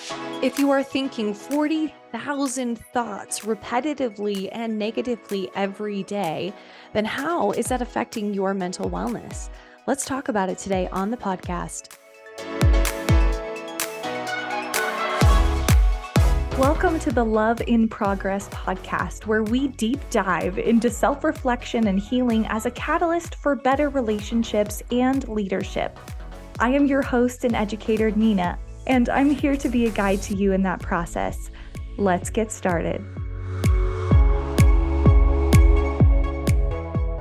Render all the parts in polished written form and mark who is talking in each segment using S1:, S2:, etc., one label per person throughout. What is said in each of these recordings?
S1: If you are thinking 40,000 thoughts repetitively and negatively every day, then how is that affecting your mental wellness? Let's talk about it today on the podcast. Welcome to the Love in Progress podcast, where we deep dive into self-reflection and healing as a catalyst for better relationships and leadership. I am your host and educator, Neena, and I'm here to be a guide to you in that process. Let's get started.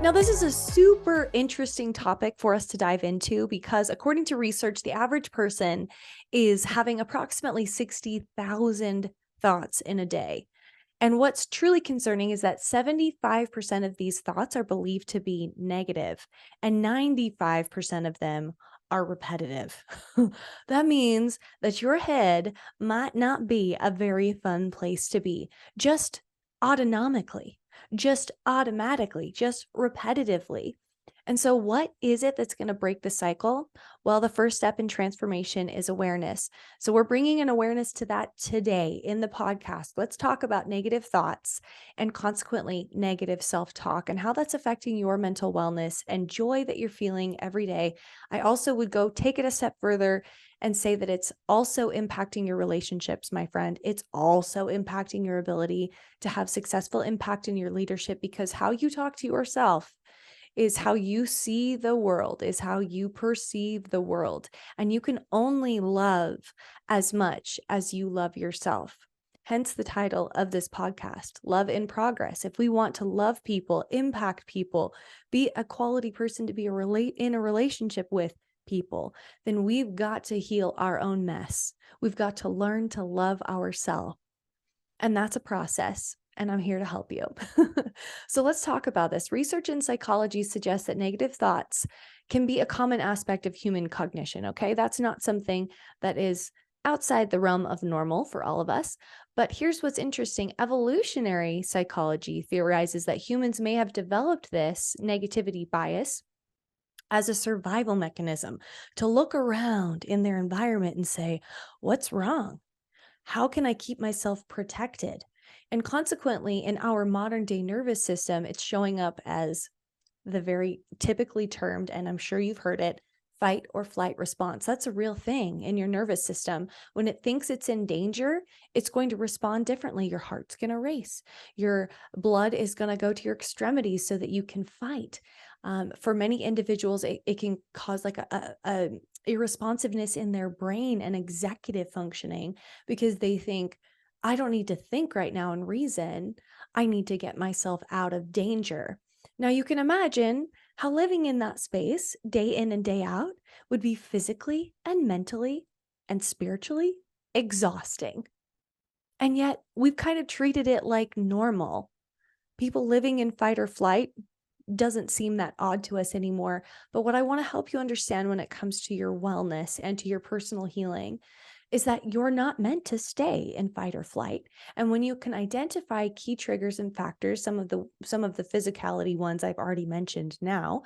S1: Now, this is a super interesting topic for us to dive into because according to research, the average person is having approximately 60,000 thoughts in a day. And what's truly concerning is that 75% of these thoughts are believed to be negative, and 95% of them are repetitive. That means that your head might not be a very fun place to be, just autonomically, just automatically, just repetitively. And so, what is it that's going to break the cycle? Well, the first step in transformation is awareness. So, we're bringing an awareness to that today in the podcast. Let's talk about negative thoughts and consequently negative self talk and how that's affecting your mental wellness and joy that you're feeling every day. I also would go take it a step further and say that it's also impacting your relationships, my friend. It's also impacting your ability to have successful impact in your leadership because how you talk to yourself is how you see the world, is how you perceive the world. And you can only love as much as you love yourself. Hence the title of this podcast, Love in Progress. If we want to love people, impact people, be a quality person to be in a relationship with people, then we've got to heal our own mess. We've got to learn to love ourselves. And that's a process. And I'm here to help you. So let's talk about this. Research in psychology suggests that negative thoughts can be a common aspect of human cognition. Okay. That's not something that is outside the realm of normal for all of us. But here's what's interesting. Evolutionary psychology theorizes that humans may have developed this negativity bias as a survival mechanism to look around in their environment and say, what's wrong? How can I keep myself protected? And consequently, in our modern day nervous system, it's showing up as the very typically termed, and I'm sure you've heard it, fight or flight response. That's a real thing in your nervous system. When it thinks it's in danger, it's going to respond differently. Your heart's going to race. Your blood is going to go to your extremities so that you can fight. For many individuals, it can cause like a irresponsiveness in their brain and executive functioning because they think, I don't need to think right now and reason. I need to get myself out of danger. Now, you can imagine how living in that space day in and day out would be physically and mentally and spiritually exhausting. And yet, we've kind of treated it like normal. People living in fight or flight doesn't seem that odd to us anymore. But what I want to help you understand when it comes to your wellness and to your personal healing is that you're not meant to stay in fight or flight. And when you can identify key triggers and factors, some of the physicality ones I've already mentioned now,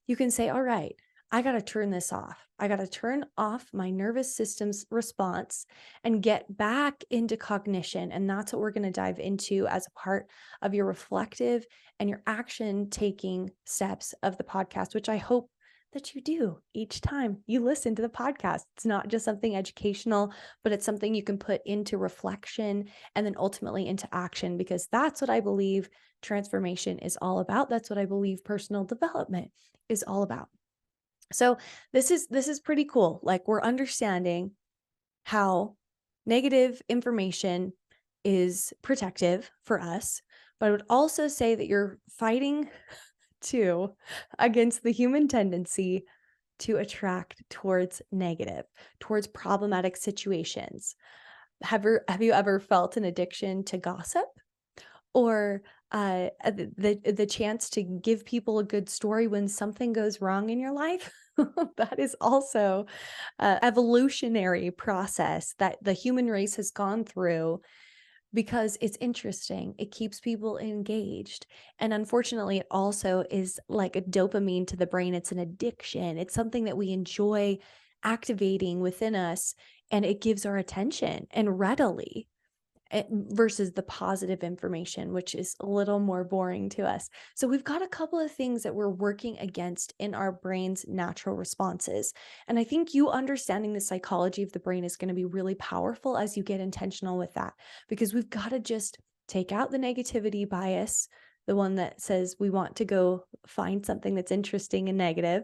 S1: you can say, all right, I got to turn this off. I got to turn off my nervous system's response and get back into cognition. And that's what we're going to dive into as a part of your reflective and your action taking steps of the podcast, which I hope that you do each time you listen to the podcast. It's not just something educational, but it's something you can put into reflection and then ultimately into action, because that's what I believe transformation is all about. That's what I believe personal development is all about. So this is pretty cool. Like, we're understanding how negative information is protective for us, but I would also say that you're fighting too against the human tendency to attract towards negative, towards problematic situations. Have you ever felt an addiction to gossip? Or the chance to give people a good story when something goes wrong in your life? That is also a evolutionary process that the human race has gone through because it's interesting. It keeps people engaged. And unfortunately, it also is like a dopamine to the brain. It's an addiction. It's something that we enjoy activating within us and it gives our attention and readily, versus the positive information, which is a little more boring to us. So we've got a couple of things that we're working against in our brain's natural responses. And I think you understanding the psychology of the brain is going to be really powerful as you get intentional with that, because we've got to just take out the negativity bias, the one that says we want to go find something that's interesting and negative,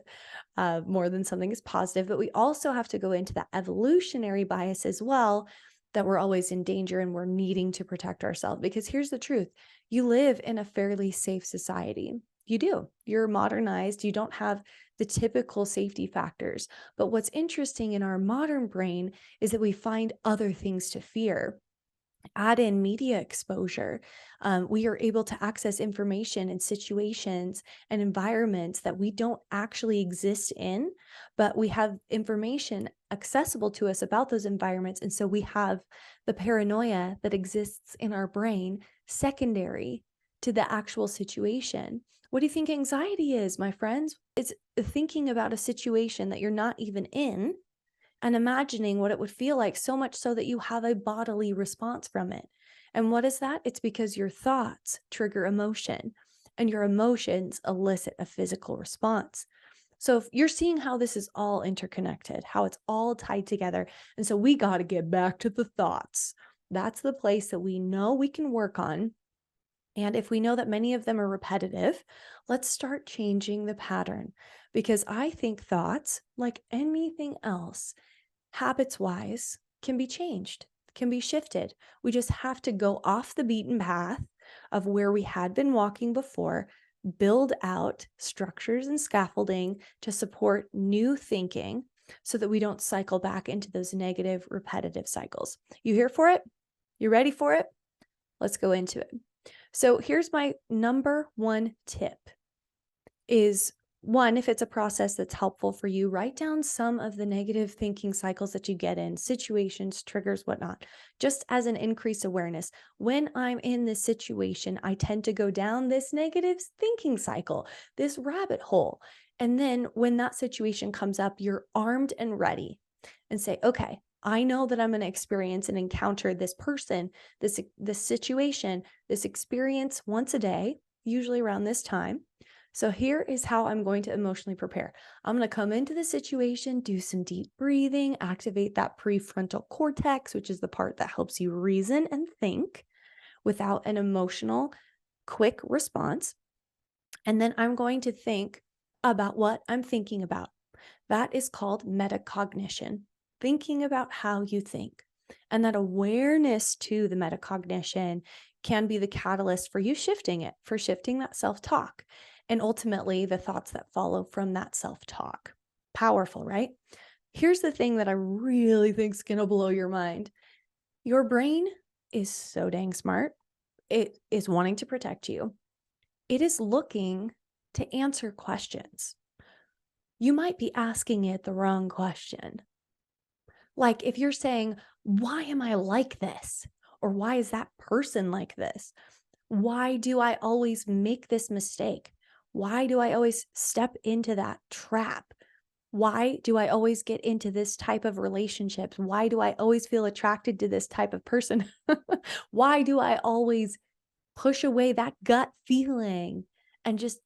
S1: more than something is positive. But we also have to go into that evolutionary bias as well, that we're always in danger and we're needing to protect ourselves. Because here's the truth: you live in a fairly safe society. You do. You're modernized. You don't have the typical safety factors. But what's interesting in our modern brain is that we find other things to fear. Add in media exposure, we are able to access information and situations and environments that we don't actually exist in, but we have information accessible to us about those environments. And so we have the paranoia that exists in our brain secondary to the actual situation. What do you think anxiety is, my friends? It's thinking about a situation that you're not even in and imagining what it would feel like, so much so that you have a bodily response from it. And what is that? It's because your thoughts trigger emotion, and your emotions elicit a physical response. So if you're seeing how this is all interconnected, how it's all tied together. And so we got to get back to the thoughts. That's the place that we know we can work on. And if we know that many of them are repetitive, let's start changing the pattern, because I think thoughts, like anything else, habits wise, can be changed, can be shifted. We just have to go off the beaten path of where we had been walking before, build out structures and scaffolding to support new thinking so that we don't cycle back into those negative, repetitive cycles. You here for it? You ready for it? Let's go into it. So here's my number one tip is, one, if it's a process that's helpful for you, write down some of the negative thinking cycles that you get in, situations, triggers, whatnot, just as an increased awareness. When I'm in this situation, I tend to go down this negative thinking cycle, this rabbit hole. And then when that situation comes up, you're armed and ready and say, okay, I know that I'm going to experience and encounter this person, this situation, this experience once a day, usually around this time. So here is how I'm going to emotionally prepare. I'm going to come into the situation, do some deep breathing, activate that prefrontal cortex, which is the part that helps you reason and think without an emotional, quick response. And then I'm going to think about what I'm thinking about. That is called metacognition, thinking about how you think. And that awareness to the metacognition can be the catalyst for you shifting it, for shifting that self-talk, and ultimately the thoughts that follow from that self-talk. Powerful, right? Here's the thing that I really think is going to blow your mind. Your brain is so dang smart. It is wanting to protect you. It is looking to answer questions. You might be asking it the wrong question. Like if you're saying, why am I like this? Or why is that person like this? Why do I always make this mistake? Why do I always step into that trap? Why do I always get into this type of relationships? Why do I always feel attracted to this type of person? Why do I always push away that gut feeling and just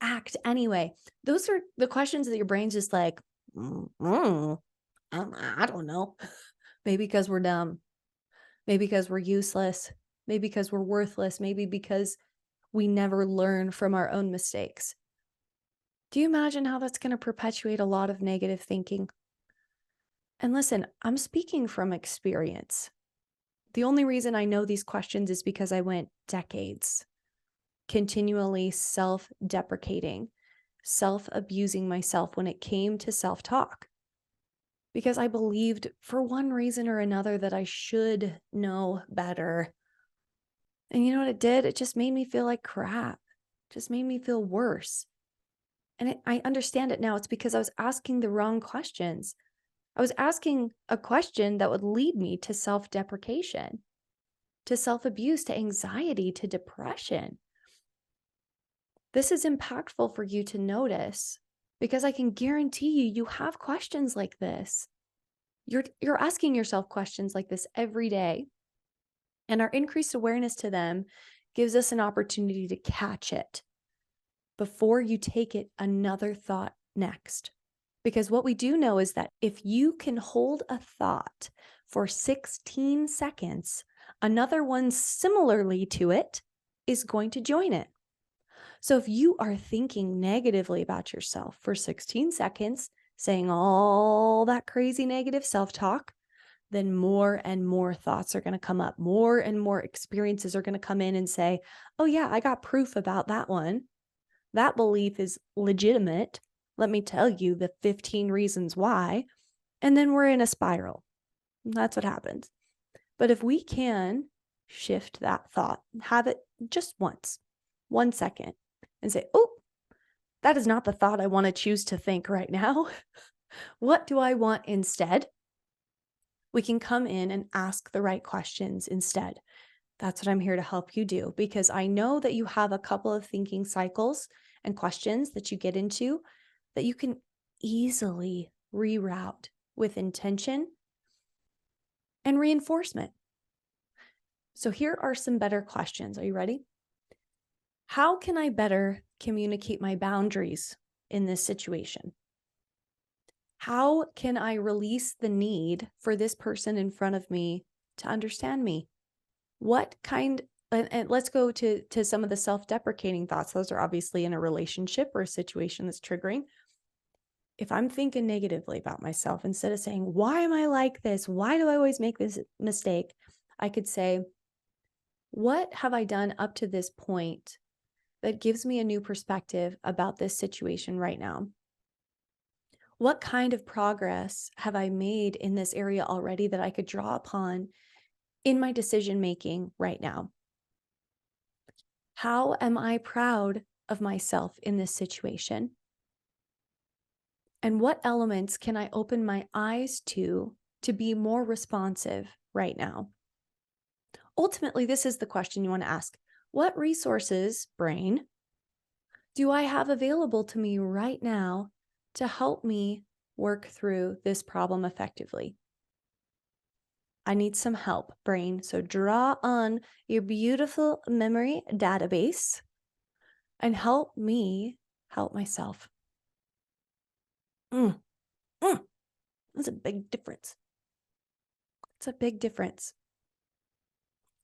S1: act anyway? Those are the questions that your brain's just like, I don't know. Maybe because we're dumb. Maybe because we're useless. Maybe because we're worthless. Maybe because we never learn from our own mistakes. Do you imagine how that's going to perpetuate a lot of negative thinking? And listen, I'm speaking from experience. The only reason I know these questions is because I went decades continually self-deprecating, self-abusing myself when it came to self-talk, because I believed for one reason or another that I should know better. And you know what it did? It just made me feel like crap. It just made me feel worse. And I understand it now. It's because I was asking the wrong questions. I was asking a question that would lead me to self-deprecation, to self-abuse, to anxiety, to depression. This is impactful for you to notice, because I can guarantee you, you have questions like this. You're asking yourself questions like this every day, and our increased awareness to them gives us an opportunity to catch it before you take it another thought next. Because what we do know is that if you can hold a thought for 16 seconds, another one similarly to it is going to join it. So if you are thinking negatively about yourself for 16 seconds, saying all that crazy negative self-talk, then more and more thoughts are going to come up. More and more experiences are going to come in and say, oh yeah, I got proof about that one. That belief is legitimate. Let me tell you the 15 reasons why. And then we're in a spiral. That's what happens. But if we can shift that thought, have it just once, 1 second, and say, oh, that is not the thought I want to choose to think right now. What do I want instead? We can come in and ask the right questions instead. That's what I'm here to help you do, because I know that you have a couple of thinking cycles and questions that you get into that you can easily reroute with intention and reinforcement. So here are some better questions. Are you ready? How can I better communicate my boundaries in this situation? How can I release the need for this person in front of me to understand me? What kind, and let's go to some of the self-deprecating thoughts. Those are obviously in a relationship or a situation that's triggering. If I'm thinking negatively about myself, instead of saying, why am I like this? Why do I always make this mistake? I could say, what have I done up to this point that gives me a new perspective about this situation right now? What kind of progress have I made in this area already that I could draw upon in my decision making right now? How am I proud of myself in this situation? And what elements can I open my eyes to be more responsive right now? Ultimately, this is the question you want to ask. What resources, brain, do I have available to me right now to help me work through this problem effectively? I need some help, brain. So draw on your beautiful memory database and help me help myself. Mm, mm, that's a big difference. It's a big difference.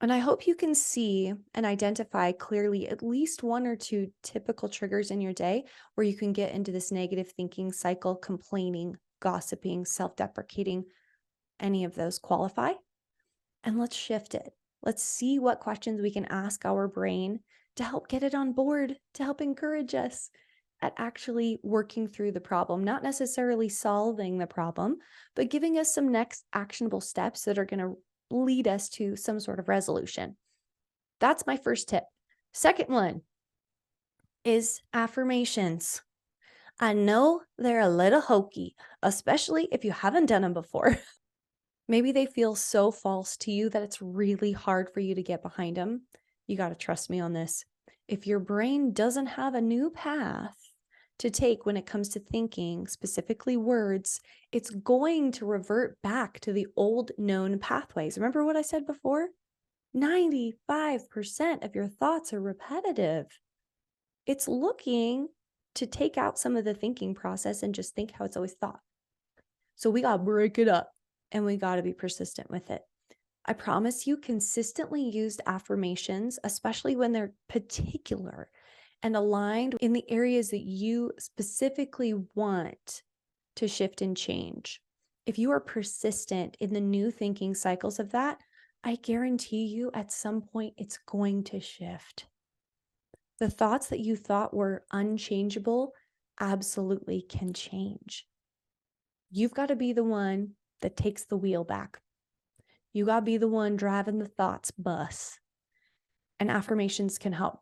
S1: And I hope you can see and identify clearly at least one or two typical triggers in your day where you can get into this negative thinking cycle, complaining, gossiping, self-deprecating. Any of those qualify? And let's shift it. Let's see what questions we can ask our brain to help get it on board, to help encourage us at actually working through the problem, not necessarily solving the problem, but giving us some next actionable steps that are going to lead us to some sort of resolution. That's my first tip. Second one is affirmations. I know they're a little hokey, especially if you haven't done them before. Maybe they feel so false to you that it's really hard for you to get behind them. You got to trust me on this. If your brain doesn't have a new path to take when it comes to thinking, specifically words, it's going to revert back to the old known pathways. Remember what I said before? 95% of your thoughts are repetitive. It's looking to take out some of the thinking process and just think how it's always thought. So we got to break it up and we got to be persistent with it. I promise you, consistently used affirmations, especially when they're particular and aligned in the areas that you specifically want to shift and change. If you are persistent in the new thinking cycles of that, I guarantee you at some point it's going to shift. The thoughts that you thought were unchangeable absolutely can change. You've got to be the one that takes the wheel back. You got to be the one driving the thoughts bus. And affirmations can help.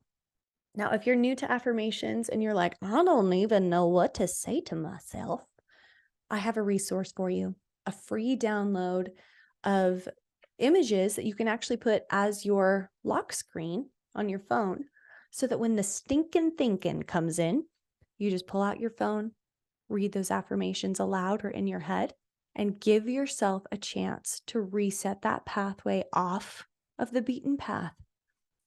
S1: Now, if you're new to affirmations and you're like, I don't even know what to say to myself, I have a resource for you, a free download of images that you can actually put as your lock screen on your phone so that when the stinking thinking comes in, you just pull out your phone, read those affirmations aloud or in your head, and give yourself a chance to reset that pathway off of the beaten path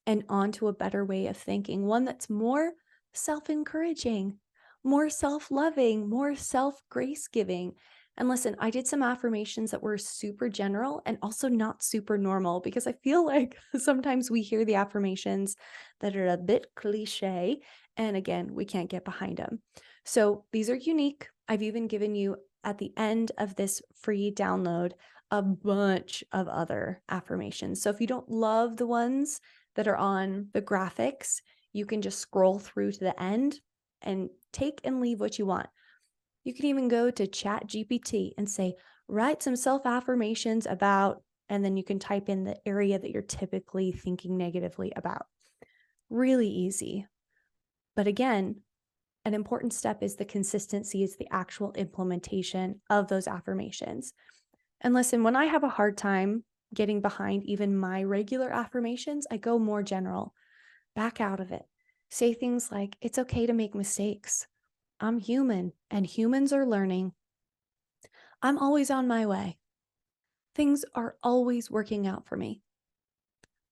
S1: and onto a better way of thinking, one that's more self-encouraging, more self-loving, more self-grace giving. And listen, I did some affirmations that were super general and also not super normal, because I feel like sometimes we hear the affirmations that are a bit cliche, and again, we can't get behind them. So these are unique. I've even given you at the end of this free download a bunch of other affirmations. So if you don't love the ones that are on the graphics, you can just scroll through to the end and take and leave what you want. You can even go to ChatGPT and say, write some self-affirmations about, and then you can type in the area that you're typically thinking negatively about. Really easy. But again, an important step is the consistency, is the actual implementation of those affirmations. And listen, when I have a hard time getting behind even my regular affirmations, I go more general. Back out of it. Say things like, it's okay to make mistakes. I'm human and humans are learning. I'm always on my way. Things are always working out for me.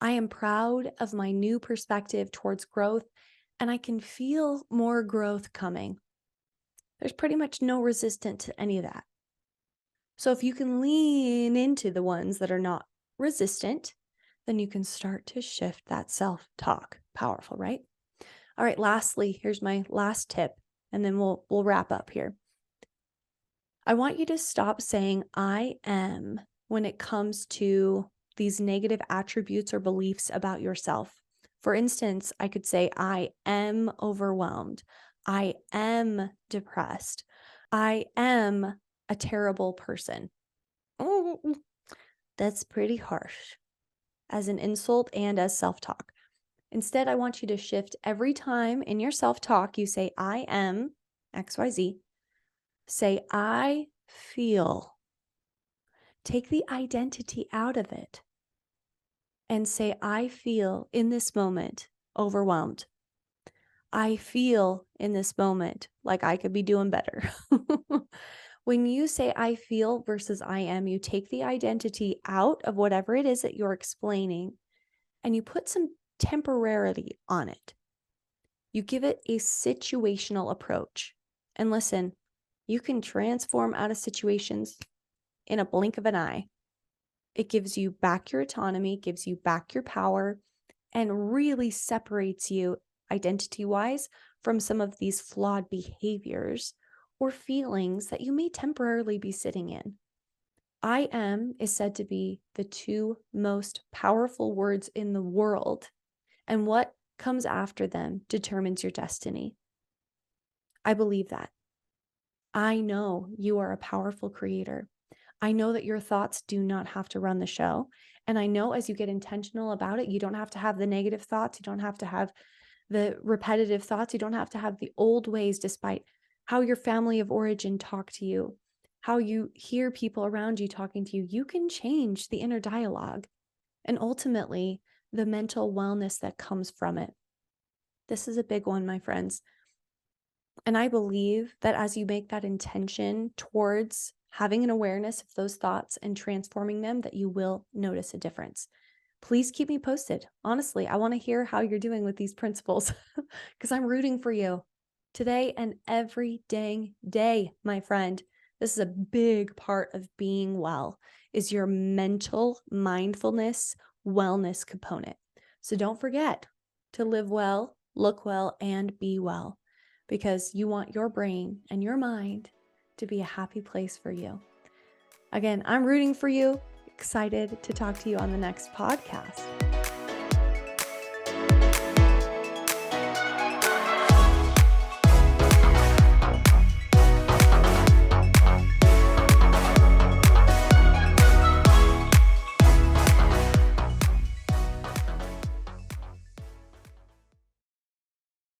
S1: I am proud of my new perspective towards growth, and I can feel more growth coming. There's pretty much no resistance to any of that. So if you can lean into the ones that are not resistant, then you can start to shift that self-talk. Powerful, right? All right, lastly, here's my last tip, and then we'll wrap up here. I want you to stop saying I am when it comes to these negative attributes or beliefs about yourself. For instance, I could say I am overwhelmed. I am depressed. I am a terrible person. Oh, that's pretty harsh as an insult and as self-talk. Instead, I want you to shift every time in your self-talk you say, I am XYZ. Say, I feel. Take the identity out of it and say, I feel in this moment overwhelmed. I feel in this moment like I could be doing better. When you say I feel versus I am, you take the identity out of whatever it is that you're explaining and you put some temporarity on it. You give it a situational approach. And listen, you can transform out of situations in a blink of an eye. It gives you back your autonomy, gives you back your power, and really separates you identity-wise from some of these flawed behaviors or feelings that you may temporarily be sitting in. I am is said to be the two most powerful words in the world, and what comes after them determines your destiny. I believe that. I know you are a powerful creator. I know that your thoughts do not have to run the show. And I know as you get intentional about it, you don't have to have the negative thoughts. You don't have to have the repetitive thoughts. You don't have to have the old ways, despite how your family of origin talk to you, how you hear people around you talking to you. You can change the inner dialogue and ultimately the mental wellness that comes from it. This is a big one, my friends. And I believe that as you make that intention towards having an awareness of those thoughts and transforming them, that you will notice a difference. Please keep me posted. Honestly, I want to hear how you're doing with these principles because I'm rooting for you today and every dang day, my friend. This is a big part of being well, is your mental mindfulness, wellness component. So don't forget to live well, look well, and be well, because you want your brain and your mind to be a happy place for you. Again, I'm rooting for you. Excited to talk to you on the next podcast.